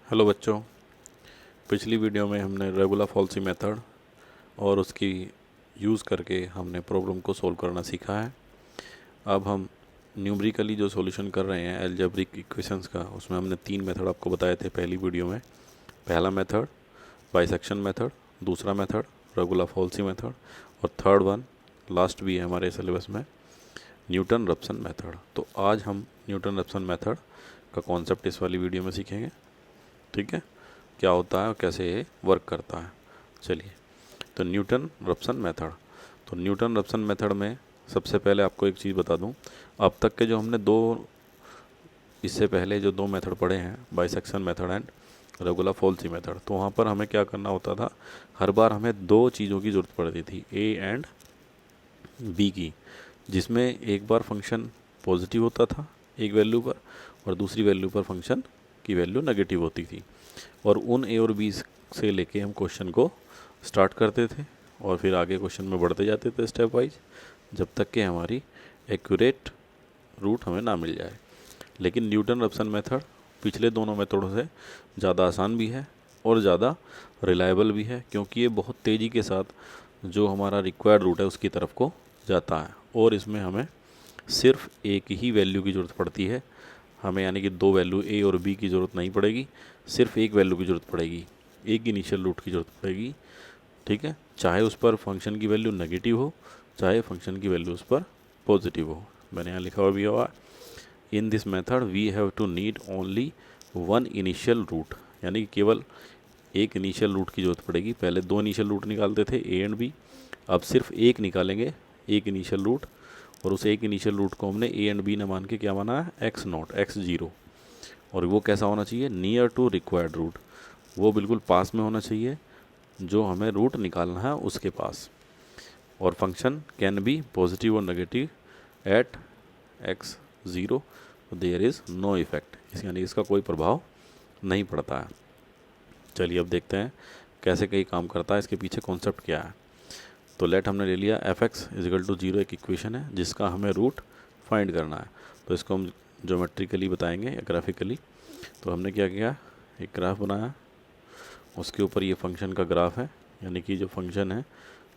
Hello बच्चों। पिछली video में हमने रेगुलर फॉल्सी मेथड और उसकी यूज़ करके हमने प्रॉब्लम को सॉल्व करना सीखा है। अब हम न्यूमरिकली जो सॉल्यूशन कर रहे हैं अलजेब्रिक इक्वेशंस का, उसमें हमने 3 मेथड आपको बताए थे पहली वीडियो में। पहला मेथड बाइसेक्शन मेथड, दूसरा मेथड रेगुलर फॉल्सी मेथड और थर्ड वन लास्ट भी है हमारे सिलेबस में, न्यूटन रप्सन मेथड। तो आज हम न्यूटन रप्सन मेथड का कॉन्सेप्ट इस वाली वीडियो में सीखेंगे। ठीक है, क्या होता है और कैसे ये वर्क करता है। चलिए, तो न्यूटन रप्सन मेथड। तो न्यूटन रप्सन मेथड में सबसे पहले आपको एक चीज़ बता दूं, अब तक के जो हमने इससे पहले जो 2 मेथड पढ़े हैं, bisection method and regular falsies method, तो वहाँ पर हमें क्या करना होता था, हर बार हमें 2 चीज़ों की ज़रूरत पड़ती थी, ए एंड बी की, जिसमें एक बार फंक्शन पॉजिटिव होता था एक वैल्यू पर और दूसरी वैल्यू पर फंक्शन की वैल्यू नेगेटिव होती थी। और उन ए और बी से लेके हम क्वेश्चन को स्टार्ट करते थे और फिर आगे क्वेश्चन में बढ़ते जाते थे स्टेप वाइज, जब तक कि हमारी एक्यूरेट रूट हमें ना मिल जाए। लेकिन न्यूटन रप्सन मेथड पिछले दोनों मेथडों से ज़्यादा आसान भी है और ज़्यादा रिलायबल भी है, क्योंकि ये बहुत तेज़ी के साथ जो हमारा रिक्वायर्ड रूट है उसकी तरफ को जाता है। और इसमें हमें सिर्फ एक ही वैल्यू की ज़रूरत पड़ती है हमें, यानी कि 2 वैल्यू ए और बी की ज़रूरत नहीं पड़ेगी, सिर्फ एक वैल्यू की ज़रूरत पड़ेगी, एक इनिशियल रूट की ज़रूरत पड़ेगी। ठीक है, चाहे उस पर फंक्शन की वैल्यू नेगेटिव हो, चाहे फंक्शन की वैल्यू उस पर पॉजिटिव हो। मैंने यहाँ लिखा हुआ भी हुआ, in this method we have to need only 1 initial root, यानी कि केवल एक इनिशियल रूट की ज़रूरत पड़ेगी। पहले 2 इनिशियल रूट निकालते थे ए एंड बी, अब सिर्फ एक निकालेंगे, एक इनिशियल रूट, और उस एक इनिशियल रूट को हमने ए एंड बी ने मान के क्या माना है, एक्स नॉट, एक्स जीरो। और वो कैसा होना चाहिए, नियर टू रिक्वायर्ड रूट, वो बिल्कुल पास में होना चाहिए जो हमें रूट निकालना है उसके पास। और फंक्शन कैन बी पॉजिटिव और negative at x zero, there is no effect, यानी इसका कोई प्रभाव नहीं पड़ता है। चलिए अब देखते हैं कैसे कहीं काम करता है, इसके पीछे कॉन्सेप्ट क्या है। तो लेट हमने ले लिया F X equal to zero, एक इक्वेशन है जिसका हमें रूट फाइंड करना है। तो इसको हम ज्योमेट्रिकली बताएंगे या ग्राफिकली। तो हमने क्या किया, एक ग्राफ बनाया, उसके ऊपर ये फंक्शन का ग्राफ है, यानी कि जो फंक्शन है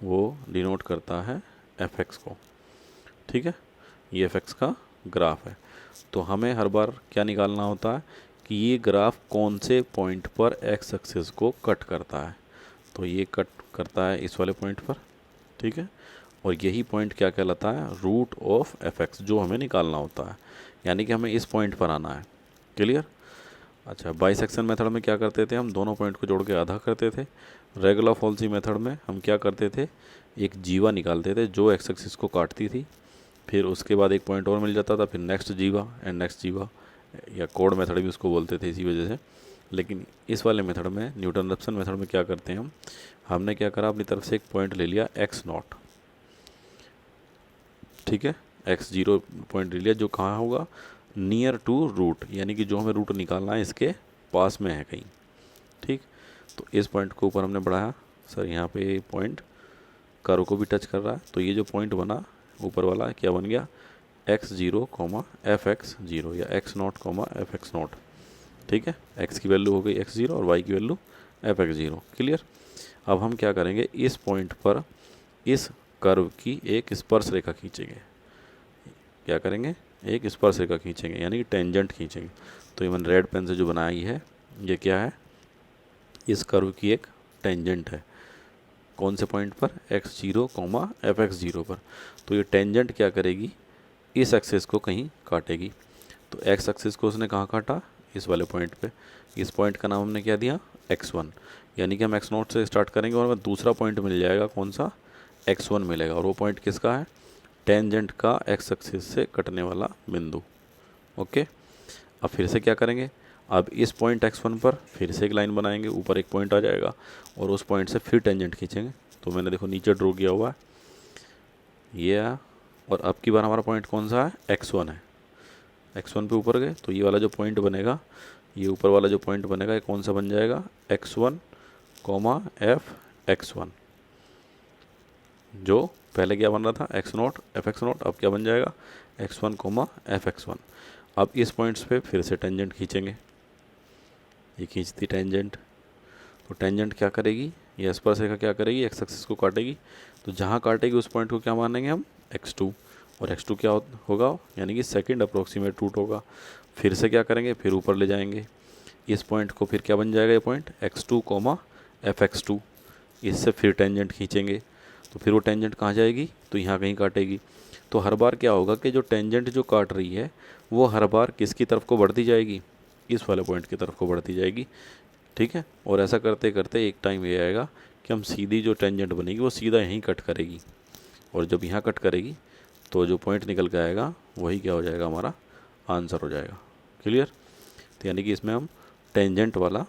वो डिनोट करता है एफ एक्स को। ठीक है, ये एफ एक्स का ग्राफ है। तो हमें हर बार क्या निकालना होता है कि ये ग्राफ कौन से पॉइंट पर एक्स एक्सिस को कट करता है। तो ये कट करता है इस वाले पॉइंट पर। ठीक है, और यही पॉइंट क्या कहलाता है, रूट ऑफ एफ एक्स, जो हमें निकालना होता है, यानी कि हमें इस पॉइंट पर आना है। क्लियर। अच्छा, बाइसेक्शन मेथड में क्या करते थे, हम दोनों पॉइंट को जोड़ के आधा करते थे। रेगुलर फॉल्सी मेथड में हम क्या करते थे, एक जीवा निकालते थे जो एक्स एक्सिस को काटती थी, फिर उसके बाद एक पॉइंट और मिल जाता था, फिर नेक्स्ट जीवा एंड नेक्स्ट जीवा, या कोड मेथड भी उसको बोलते थे इसी वजह से। लेकिन इस वाले मेथड में, न्यूटन रप्सन मेथड में क्या करते हैं हमने क्या करा, अपनी तरफ से एक पॉइंट ले लिया एक्स नॉट। ठीक है, एक्स जीरो पॉइंट ले लिया जो कहाँ होगा, नियर टू रूट, यानी कि जो हमें रूट निकालना है इसके पास में है कहीं। ठीक, तो इस पॉइंट को ऊपर हमने बढ़ाया, सर यहाँ पे पॉइंट कर्व को भी टच कर रहा है, तो ये जो पॉइंट बना ऊपर वाला क्या बन गया, x zero comma f x zero, या x not comma f x not. ठीक है, एक्स की वैल्यू हो गई एक्स जीरो और वाई की value f x zero. Clear. अब हम क्या करेंगे, इस पॉइंट पर इस कर्व की एक स्पर्श रेखा खींचेंगे। क्या करेंगे, एक स्पर्श रेखा खींचेंगे, यानी कि टेंजेंट खींचेंगे। तो ये मैंने रेड पेन से जो बनाई है, ये क्या है, इस कर्व की एक टेंजेंट है। कौन से पॉइंट पर, x zero comma f x zero पर। तो ये टेंजेंट क्या करेगी, इस एक्सिस को कहीं काटेगी। तो एक्स एक्सिस को उसने कहाँ काटा, इस वाले पॉइंट पे। इस पॉइंट का नाम हमने क्या दिया, x1, यानी कि हम x नॉट से स्टार्ट करेंगे और हमें दूसरा पॉइंट मिल जाएगा, कौन सा, x1 मिलेगा। और वो पॉइंट किसका है, टेंजेंट का एक्स एक्सिस से कटने वाला बिंदु। ओके, अब फिर से क्या करेंगे, अब इस पॉइंट x1 पर फिर से एक लाइन बनाएंगे, ऊपर एक पॉइंट आ जाएगा और उस पॉइंट से फिर टेंजेंट खींचेंगे। तो मैंने देखो नीचे ड्रॉ किया हुआ है ये, और अब की बार हमारा पॉइंट कौन सा है, x1 है। x1 पे ऊपर गए तो ये वाला जो पॉइंट बनेगा, ये ऊपर वाला जो पॉइंट बनेगा, ये कौन सा बन जाएगा, x1 कॉमा एफ x1, जो पहले क्या बन रहा था, x not F x not, अब क्या बन जाएगा, x1 कॉमा एफ x1। अब इस पॉइंट्स पे फिर से टेंजेंट खींचेंगे। ये खींचती टेंजेंट, तो टेंजेंट क्या करेगी, ये स्पर्शरेखा क्या करेगी, एक्स एक्सिस को काटेगी। तो जहाँ काटेगी उस पॉइंट को क्या मानेंगे हम, x2, और x2 क्या होगा, यानी कि सेकंड अप्रोक्सीमेट रूट होगा। फिर से क्या करेंगे, फिर ऊपर ले जाएंगे इस पॉइंट को, फिर क्या बन जाएगा ये पॉइंट x2, fx2। इससे फिर टेंजेंट खींचेंगे, तो फिर वो टेंजेंट कहाँ जाएगी, तो यहाँ कहीं काटेगी। तो हर बार क्या होगा कि जो टेंजेंट जो काट रही है वो हर बार किसकी तरफ को बढ़ती जाएगी, इस वाले पॉइंट की तरफ को बढ़ती जाएगी। ठीक है, और ऐसा करते करते एक टाइम ये आएगा कि हम सीधी जो टेंजेंट बनेगी वो सीधा यहीं कट करेगी, और जब यहाँ कट करेगी तो जो पॉइंट निकल के आएगा वही क्या हो जाएगा, हमारा आंसर हो जाएगा। क्लियर। तो यानी कि इसमें हम टेंजेंट वाला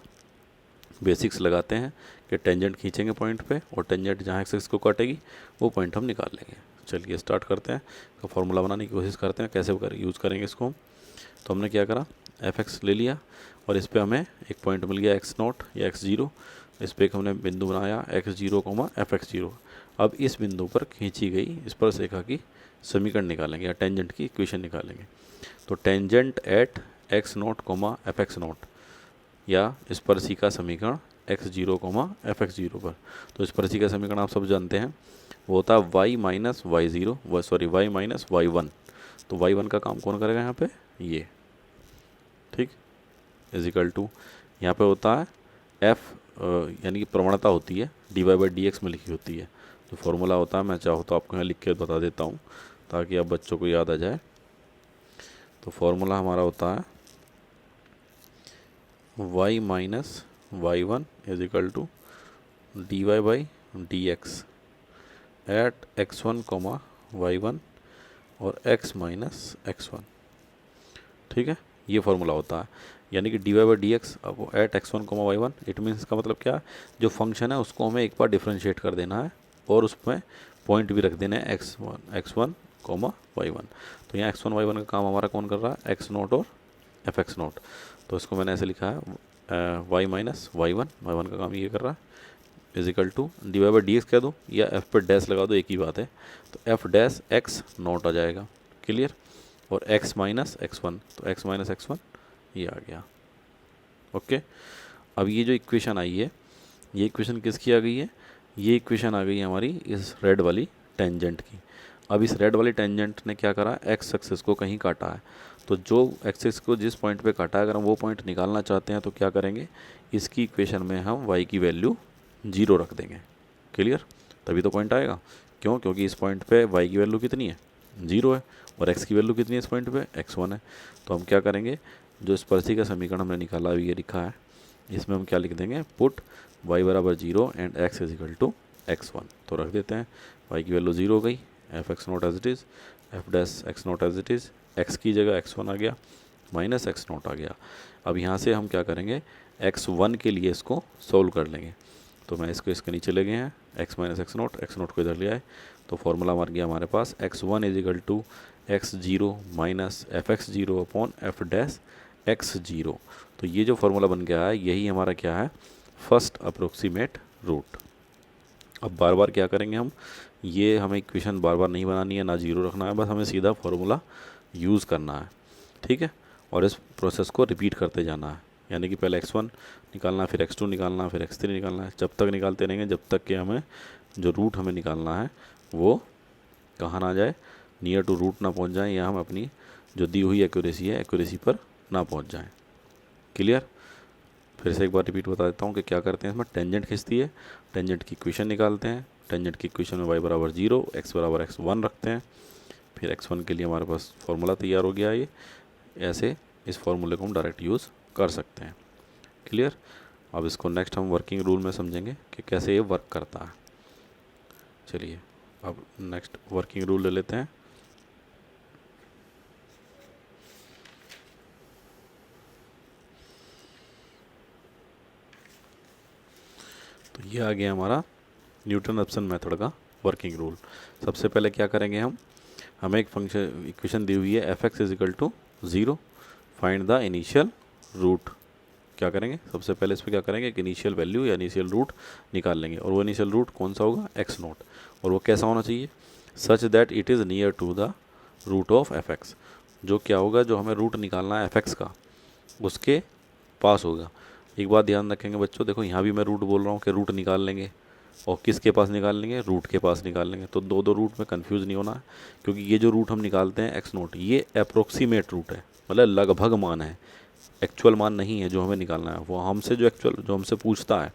बेसिक्स लगाते हैं कि टेंजेंट खींचेंगे पॉइंट पे, और टेंजेंट जहाँ एक्सिस को काटेगी वो पॉइंट हम निकाल लेंगे। चलिए स्टार्ट करते हैं, तो फॉर्मूला बनाने की कोशिश करते हैं कैसे यूज़ करेंगे इसको हम। तो हमने क्या करा, fx ले लिया, और इस पर हमें एक पॉइंट मिल गया x0 या x0। इस पर एक हमने बिंदु बनाया x0, fx0। अब इस बिंदु पर खींची गई स्पर्शरेखा की समीकरण निकालेंगे या टेंजेंट की इक्वेशन निकालेंगे। तो टेंजेंट एट x0, fx0, या स्पर्शिका समीकरण x0, fx0 पर। तो स्पर्शिका समीकरण आप सब जानते हैं, वो होता है y माइनस y1। तो y1 का काम कौन करेगा यहाँ पे, ये, ठीक, इजिकल टू यहाँ पे होता है f, यानी कि प्रवणता होती है dy/dx में लिखी होती है। तो फॉर्मूला होता है, मैं चाहूँ तो आपको यहाँ लिख के बता देता हूँ ताकि आप बच्चों को याद आ जाए। तो फॉर्मूला हमारा होता है y minus y1 equal to dy/dx at x1, y1 और x माइनस x1। ठीक है, ये फॉर्मूला होता है, यानी कि dy/dx अब eight x1, y1। It means का मतलब क्या है, जो फंक्शन है उसको हमें एक बार डिफ्रेंशिएट कर देना है और उसमें पॉइंट भी रख देना है x1, y1। तो यहाँ x1, y1 का काम हमारा कौन कर रहा है, x0 और fx0। तो इसको मैंने ऐसे लिखा है y माइनस y1 का काम ये कर रहा है, इजिकल टू dy/dx कह दो या f पर डैश लगा दो, एक ही बात है। तो f डैश x0 आ जाएगा। क्लियर। और x माइनस x1, तो x माइनस x1 ये आ गया। ओके, अब ये जो इक्वेशन आई है, ये इक्वेशन किसकी आ गई है, ये इक्वेशन आ गई है हमारी इस रेड वाली टेंजेंट की। अब इस रेड वाली टेंजेंट ने क्या करा, एक्स एक्सिस को कहीं काटा है। तो जो एक्सिस को जिस पॉइंट पे काटा है, अगर हम वो पॉइंट निकालना चाहते हैं तो क्या करेंगे, इसकी इक्वेशन में हम y की वैल्यू 0 रख देंगे। क्लियर, तभी तो पॉइंट आएगा। क्यों, क्योंकि इस पॉइंट पे y की वैल्यू कितनी है, 0 है, और x की वैल्यू कितनी है इस पॉइंट पे, x1 है। तो हम क्या करेंगे, जो स्पर्शिका समीकरण हमने निकाला हुआ ये लिखा है, इसमें हम क्या लिख देंगे, पुट y बराबर 0 and x is equal to x1। तो रख देते हैं, y की वैल्यू 0 हो गई, fx0 as it is, f dash x0 as it is, x की जगह x1 आ गया, माइनस x0 आ गया। अब यहाँ से हम क्या करेंगे, x1 के लिए इसको सोल्व कर लेंगे। तो मैं इसको इसके नीचे ले गए हैं, x माइनस x0 को इधर ले आए, तो फॉर्मूला मार गया हमारे पास x1 equal to x0 minus fx0 upon f dash x0। तो ये जो फॉर्मूला बन गया है, यही हमारा क्या है, फर्स्ट अप्रोक्सीमेट रूट। अब बार बार क्या करेंगे हम, ये हमें इक्वेशन बार बार नहीं बनानी है, ना 0 रखना है, बस हमें सीधा फॉर्मूला यूज़ करना है। ठीक है, और इस प्रोसेस को रिपीट करते जाना है, यानी कि पहले x1 निकालना, फिर x2 निकालना, फिर x3 निकालना है, जब तक निकालते रहेंगे जब तक कि हमें जो रूट हमें निकालना है वो कहाँ ना जाए, नियर टू रूट ना पहुंच जाए, या हम अपनी जो दी हुई एक्यूरेसी है एक्यूरेसी पर ना पहुंच जाएं। क्लियर। फिर से एक बार रिपीट बता देता हूँ कि क्या करते हैं, इसमें टेंजेंट खींचती है, टेंजेंट की इक्वेशन निकालते हैं, टेंजेंट की इक्वेशन में y बराबर 0, x बराबर x1 रखते हैं, फिर x1 के लिए हमारे पास फॉर्मूला तैयार हो गया। ये ऐसे इस फॉर्मूले को हम डायरेक्ट यूज़ कर सकते हैं। क्लियर। अब इसको नेक्स्ट हम वर्किंग रूल में समझेंगे कि कैसे ये वर्क करता है। चलिए अब नेक्स्ट वर्किंग रूल ले लेते हैं। तो ये आ गया हमारा न्यूटन-रैप्सन मेथड का वर्किंग रूल। सबसे पहले क्या करेंगे हम, हमें एक फंक्शन इक्वेशन दी हुई है f(x) equal to 0, find the initial root. क्या करेंगे, सबसे पहले इस पर क्या करेंगे, एक इनिशियल वैल्यू या इनिशियल रूट निकाल लेंगे, और वो इनिशियल रूट कौन सा होगा, x0, और वो कैसा होना चाहिए, such that it is near to the root of fx। जो क्या होगा, जो हमें रूट निकालना है fx का उसके पास होगा। एक बात ध्यान रखेंगे बच्चों, देखो यहाँ भी मैं रूट बोल रहा हूँ कि रूट निकाल लेंगे, और किसके पास निकाल लेंगे, रूट के पास निकाल लेंगे। तो दो रूट में कंफ्यूज नहीं होना है, क्योंकि ये जो रूट हम निकालते हैं एक्स नोट, ये अप्रोक्सीमेट रूट है, मतलब लगभग मान है, एक्चुअल मान नहीं है जो हमें निकालना है। वो हमसे जो एक्चुअल जो हमसे पूछता है,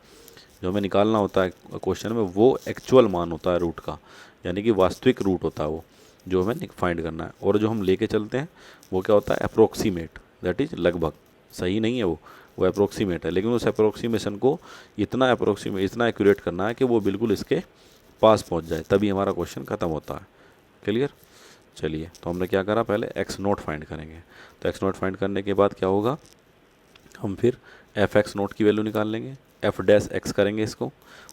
जो हमें निकालना होता है क्वेश्चन में, वो एक्चुअल मान होता है रूट का, यानी कि वास्तविक रूट होता है वो जो हमें फाइंड करना है। और जो हम लेके चलते हैं वो क्या होता है, अप्रोक्सीमेट, दैट इज़ लगभग, सही नहीं है वो अप्रोक्सीमेट है, लेकिन उस अप्रोक्सीमेशन को इतना एक्यूरेट करना है कि वो बिल्कुल इसके पास पहुंच जाए, तभी हमारा क्वेश्चन ख़त्म होता है। क्लियर? चलिए, तो हमने क्या करा, पहले एक्स नोट फाइंड करेंगे। तो एक्स नोट फाइंड करने के बाद क्या होगा, हम फिर एफ एक्स नोट की वैल्यू निकाल लेंगे, एफ डैश एक्स करेंगे इसको,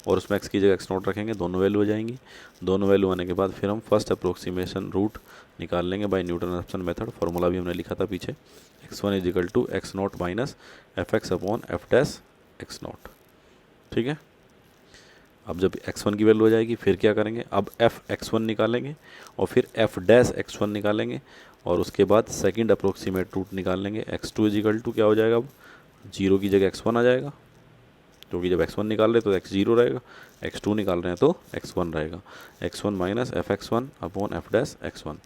और उसमें एक्स की जगह एक्स नोट रखेंगे, दोनों वैल्यू हो जाएंगी। दोनों वैल्यू आने के बाद फिर हम फर्स्ट अप्रोक्सीमेशन रूट निकाल लेंगे by Newton Raphson method. Formula भी हमने लिखा था पीछे, x1 is equal to X naught minus F X upon F dash X naught. ठीक है, अब जब x1 की वैल्यू हो जाएगी फिर क्या करेंगे, अब एफ x1 निकालेंगे और फिर एफ डैश x1 निकालेंगे, और उसके बाद सेकंड अप्रोक्सीमेट रूट निकाल लेंगे। x2 इज इक्वल टू क्या हो जाएगा, अब 0 की जगह x1 आ जाएगा, क्योंकि जब x1 निकाल रहे तो x0 रहेगा, x2 निकाल रहे हैं तो x1 रहेगा। x1 minus F x1 upon F dash x1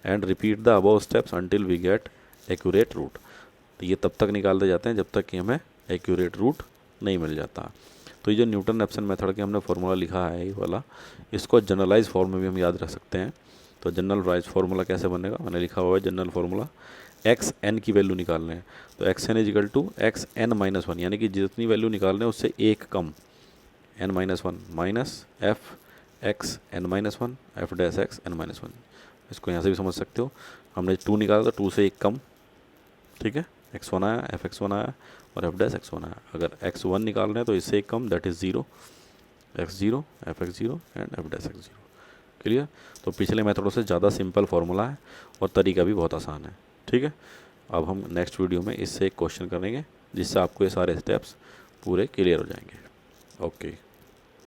and repeat the above steps until we get accurate root. तो ये तब तक निकालते जाते हैं जब तक कि हमें एक्यूरेट रूट नहीं मिल जाता। तो ये जो न्यूटन रैप्सन मेथड के हमने फार्मूला लिखा है ये वाला, इसको जनरलाइज फॉर्म में भी हम याद रख सकते हैं। तो जनरलाइज फार्मूला कैसे बनेगा, मैंने लिखा हुआ है जनरल फार्मूला, एक्स एन की वैल्यू निकाल रहे हैं तो x n is equal to x n minus one, यानी कि जितनी वैल्यू निकाल रहे हैं उससे एक कम, n minus one minus F x n minus one f dash x n minus one. इसको यहाँ से भी समझ सकते हो, हमने 2 निकाला था, 2 से एक कम, ठीक है, x1 आया, एफ x1 आया और एफ डैश x1 आया। अगर x1 निकाल रहे हैं तो इससे एक कम, that is 0, x0 f x0 and f dash x0। Clear? तो पिछले मेथडों से ज़्यादा सिंपल फार्मूला है और तरीका भी बहुत आसान है। ठीक है, अब हम नेक्स्ट वीडियो में इससे एक क्वेश्चन करेंगे जिससे आपको ये सारे स्टेप्स पूरे क्लियर हो जाएंगे। ओके।